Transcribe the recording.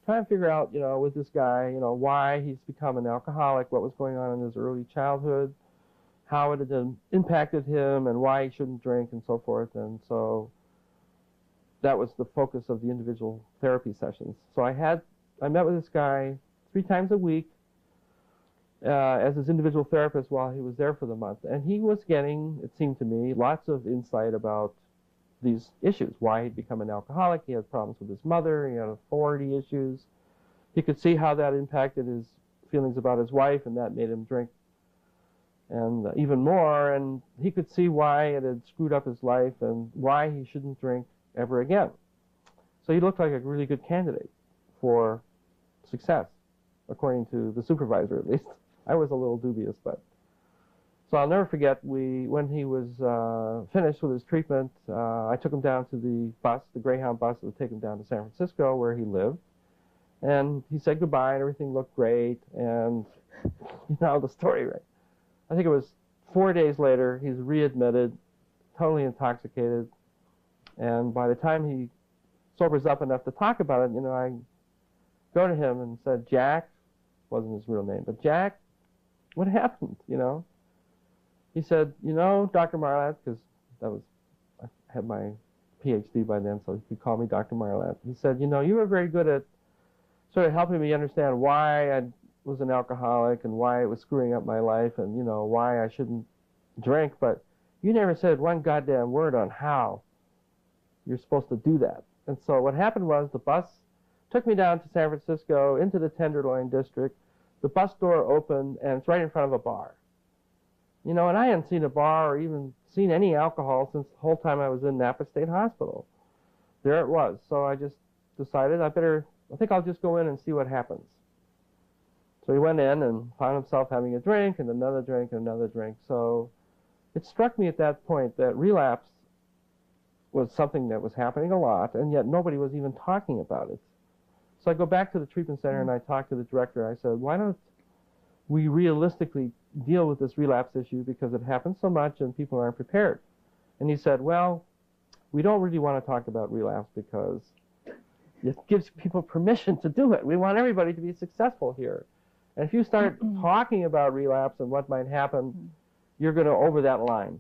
trying to figure out, with this guy, why he's become an alcoholic, what was going on in his early childhood, how it had impacted him, and why he shouldn't drink, and so forth. And so that was the focus of the individual therapy sessions. So I met with this guy 3 times a week as his individual therapist while he was there for the month. And he was getting, it seemed to me, lots of insight about these issues, why he'd become an alcoholic. He had problems with his mother. He had authority issues. He could see how that impacted his feelings about his wife, and that made him drink and even more. And he could see why it had screwed up his life and why he shouldn't drink ever again. So he looked like a really good candidate for success, according to the supervisor at least. I was a little dubious, but... So I'll never forget, when he was finished with his treatment, I took him down to the bus, the Greyhound bus that would take him down to San Francisco, where he lived. And he said goodbye, and everything looked great, and you know the story, right? I think it was 4 days later, he's readmitted, totally intoxicated, and by the time he sobers up enough to talk about it, I go to him and said, Jack, wasn't his real name, but Jack, what happened, He said, Dr. Marlatt, because I had my PhD by then, so he could call me Dr. Marlatt. He said, you were very good at sort of helping me understand why I was an alcoholic and why it was screwing up my life and, why I shouldn't drink, but you never said one goddamn word on how you're supposed to do that. And so what happened was the bus took me down to San Francisco into the Tenderloin district. The bus door opened, and it's right in front of a bar. And I hadn't seen a bar or even seen any alcohol since the whole time I was in Napa State Hospital. There it was. So I just decided I think I'll just go in and see what happens. So he went in and found himself having a drink and another drink and another drink. So it struck me at that point that relapse was something that was happening a lot, and yet nobody was even talking about it. So I go back to the treatment center and I talk to the director. I said, why don't we realistically deal with this relapse issue, because it happens so much and people aren't prepared. And he said, well, we don't really want to talk about relapse because it gives people permission to do it. We want everybody to be successful here. And if you start talking about relapse and what might happen, you're going to over that line.